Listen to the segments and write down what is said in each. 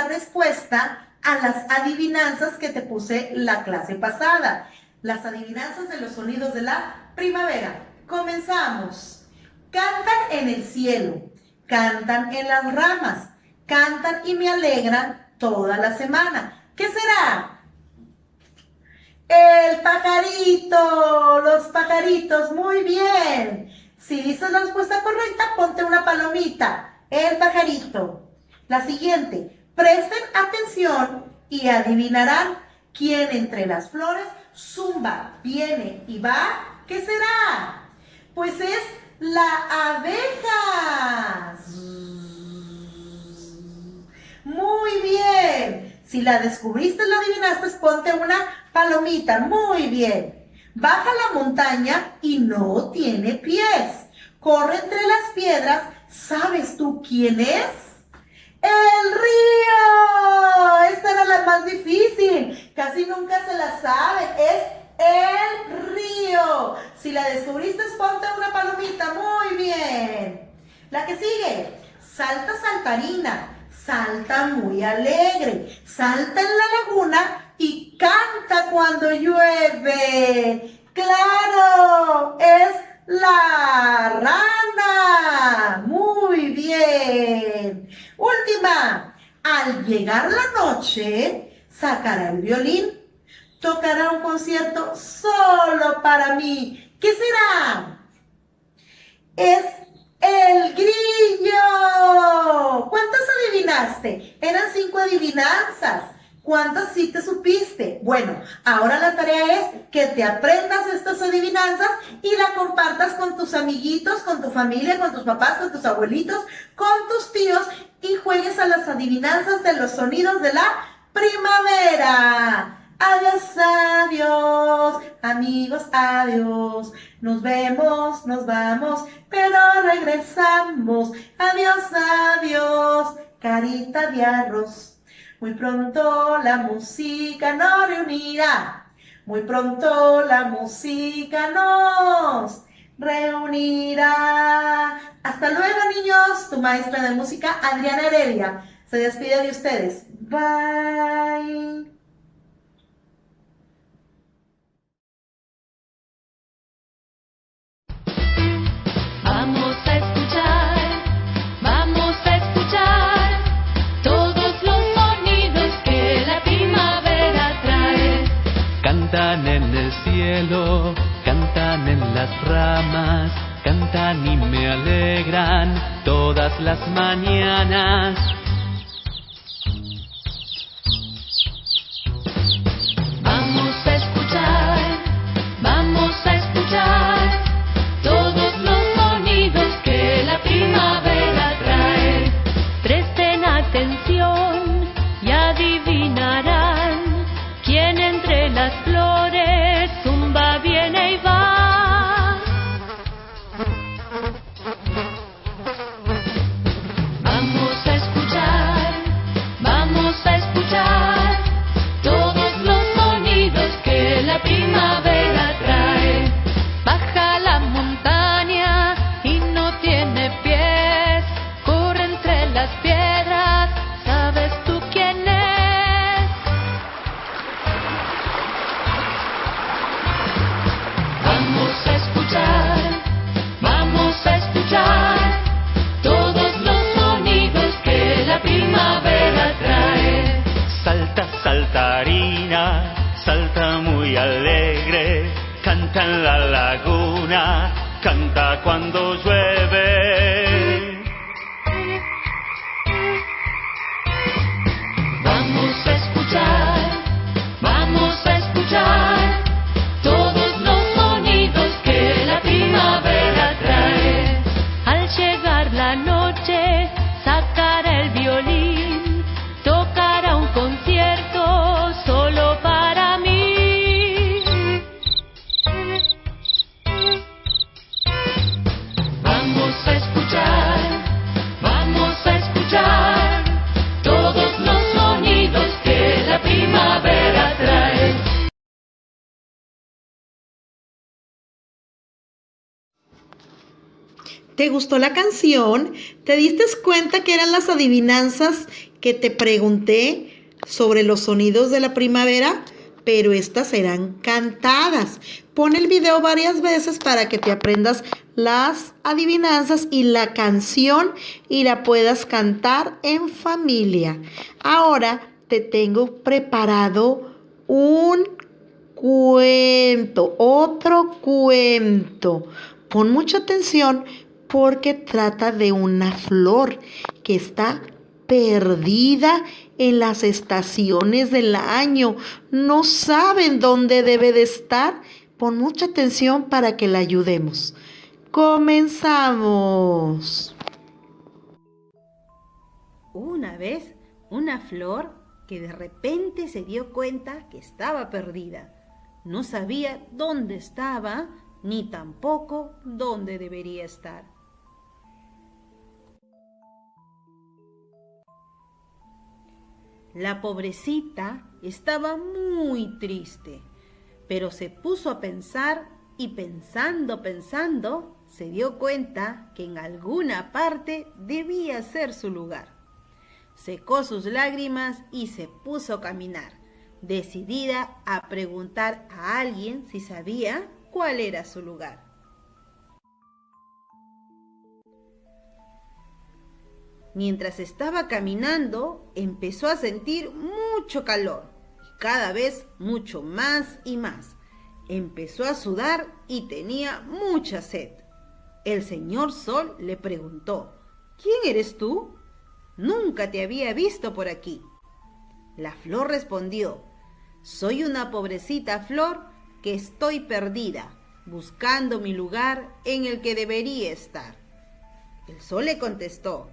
la respuesta a las adivinanzas que te puse la clase pasada. Las adivinanzas de los sonidos de la primavera. Comenzamos. Cantan en el cielo, cantan en las ramas, cantan y me alegran toda la semana. ¿Qué será? El pajarito, los pajaritos, muy bien. Si dices la respuesta correcta, ponte una palomita. El pajarito. La siguiente, presten atención y adivinarán quién entre las flores zumba, viene y va. ¿Qué será? Pues es la abeja. Muy bien. Si la descubriste, la adivinaste, ponte una palomita. Muy bien. Baja la montaña y no tiene pies. Corre entre las piedras. ¿Sabes tú quién es? ¡El río! Esta era la más difícil. Casi nunca se la sabe. Es el río. Si la descubriste, ponte una palomita. Muy bien. La que sigue. Salta saltarina. Salta muy alegre. Salta en la laguna y canta cuando llueve. ¡Claro! Es la rana. Muy bien. Última. Al llegar la noche, sacará el violín. Tocará un concierto solo para mí. ¿Qué será? Es el grillo. ¿Cuántas adivinaste? Eran 5 adivinanzas. ¿Cuántas sí te supiste? Bueno, ahora la tarea es que te aprendas estas adivinanzas y la compartas con tus amiguitos, con tu familia, con tus papás, con tus abuelitos, con tus tíos y juegues a las adivinanzas de los sonidos de la primavera. Adiós, adiós, amigos, adiós. Nos vemos, nos vamos, pero regresamos. Adiós, adiós, carita de arroz. Muy pronto la música nos reunirá. Muy pronto la música nos reunirá. Hasta luego, niños. Tu maestra de música, Adriana Heredia, se despide de ustedes. Bye. Cantan en el cielo, cantan en las ramas, cantan y me alegran todas las mañanas. Vamos a escuchar todos los sonidos que la primavera trae. Presten atención y adivinarán quién entre las flores zumba, viene y va. Vamos a escuchar todos los sonidos que la primavera trae. Baja la montaña y no tiene pies, corre entre las piedras, ¿sabes tú quién es? Vamos a escuchar todos los sonidos que la primavera trae. Salta saltarina, salta muy alegre, canta en la laguna, canta cuando llueve. Vamos a escuchar todos los sonidos que la primavera trae. Al llegar la noche, sacará el violín, tocará un concierto solo para mí. Vamos ¿Te gustó la canción? ¿Te diste cuenta que eran las adivinanzas que te pregunté sobre los sonidos de la primavera? Pero estas serán cantadas. Pon el video varias veces para que te aprendas las adivinanzas y la canción y la puedas cantar en familia. Ahora te tengo preparado un cuento, otro cuento. Pon mucha atención porque trata de una flor que está perdida en las estaciones del año. No saben dónde debe de estar. Pon mucha atención para que la ayudemos. Comenzamos. Una vez, una flor que de repente se dio cuenta que estaba perdida. No sabía dónde estaba, ni tampoco dónde debería estar. La pobrecita estaba muy triste, pero se puso a pensar y pensando, se dio cuenta que en alguna parte debía ser su lugar. Secó sus lágrimas y se puso a caminar, decidida a preguntar a alguien si sabía cuál era su lugar. Mientras estaba caminando, empezó a sentir mucho calor, y cada vez mucho más y más. Empezó a sudar y tenía mucha sed. El señor Sol le preguntó: ¿Quién eres tú? Nunca te había visto por aquí. La flor respondió: Soy una pobrecita flor que estoy perdida, buscando mi lugar en el que debería estar. El sol le contestó: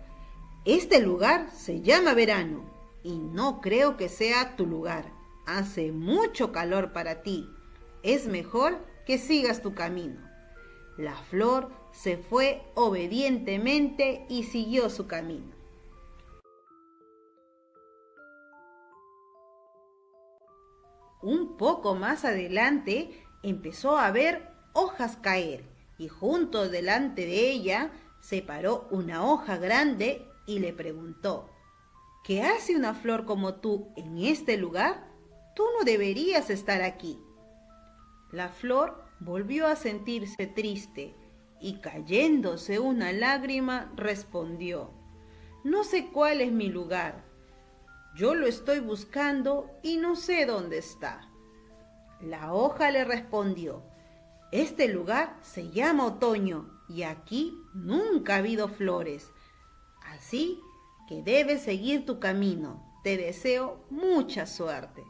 Este lugar se llama verano y no creo que sea tu lugar. Hace mucho calor para ti. Es mejor que sigas tu camino. La flor se fue obedientemente y siguió su camino. Un poco más adelante empezó a ver hojas caer y junto delante de ella se paró una hoja grande y le preguntó: ¿Qué hace una flor como tú en este lugar? Tú no deberías estar aquí. La flor volvió a sentirse triste y cayéndose una lágrima respondió: No sé cuál es mi lugar. Yo lo estoy buscando y no sé dónde está. La hoja le respondió: Este lugar se llama otoño y aquí nunca ha habido flores. Así que debes seguir tu camino. Te deseo mucha suerte.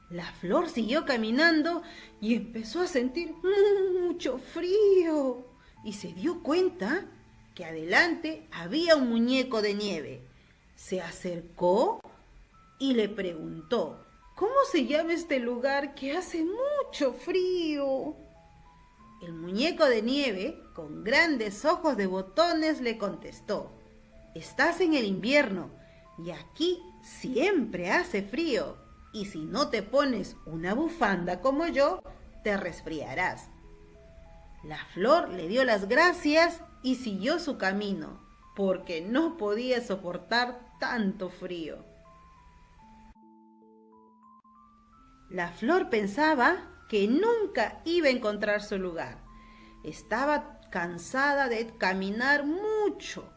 La flor siguió caminando y empezó a sentir mucho frío. Y se dio cuenta que adelante había un muñeco de nieve. Se acercó y le preguntó: ¿Cómo se llama este lugar que hace mucho frío? El muñeco de nieve, con grandes ojos de botones, le contestó: Estás en el invierno y aquí siempre hace frío. Y si no te pones una bufanda como yo, te resfriarás. La flor le dio las gracias y siguió su camino, porque no podía soportar tanto frío. La flor pensaba que nunca iba a encontrar su lugar. Estaba cansada de caminar mucho,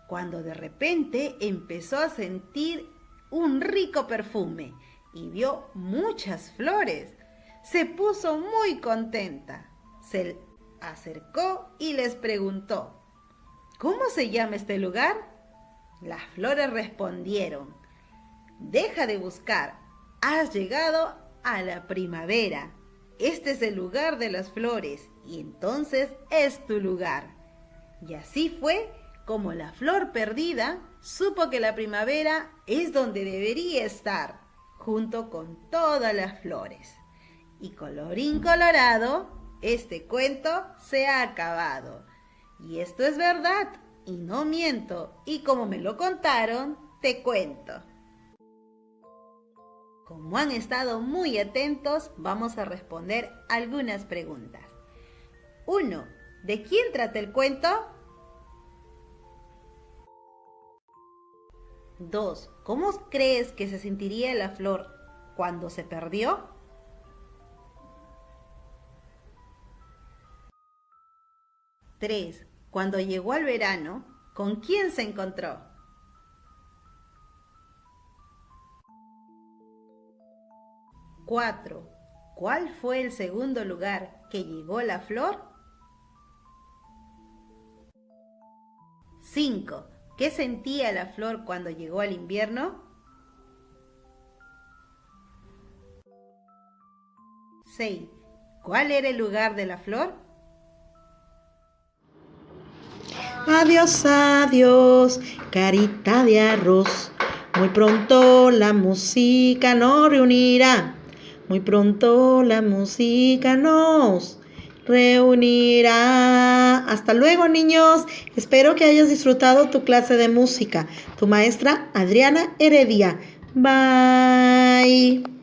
cuando de repente empezó a sentir un rico perfume y vio muchas flores. Se puso muy contenta. Se acercó y les preguntó: ¿Cómo se llama este lugar? Las flores respondieron: Deja de buscar, has llegado a la primavera. Este es el lugar de las flores y entonces es tu lugar. Y así fue como la flor perdida supo que la primavera es donde debería estar, junto con todas las flores. Y colorín colorado, este cuento se ha acabado. Y esto es verdad, y no miento, y como me lo contaron, te cuento. Como han estado muy atentos, vamos a responder algunas preguntas. 1. ¿De quién trata el cuento? 2. ¿Cómo crees que se sentiría la flor cuando se perdió? 3. Cuando llegó al verano, ¿con quién se encontró? 4. ¿Cuál fue el segundo lugar que llegó la flor? 5. ¿Qué sentía la flor cuando llegó al invierno? 6. ¿Cuál era el lugar de la flor? Adiós, adiós, carita de arroz. Muy pronto la música nos reunirá. Muy pronto la música nos reunirá. Hasta luego, niños. Espero que hayas disfrutado tu clase de música. Tu maestra Adriana Heredia. Bye.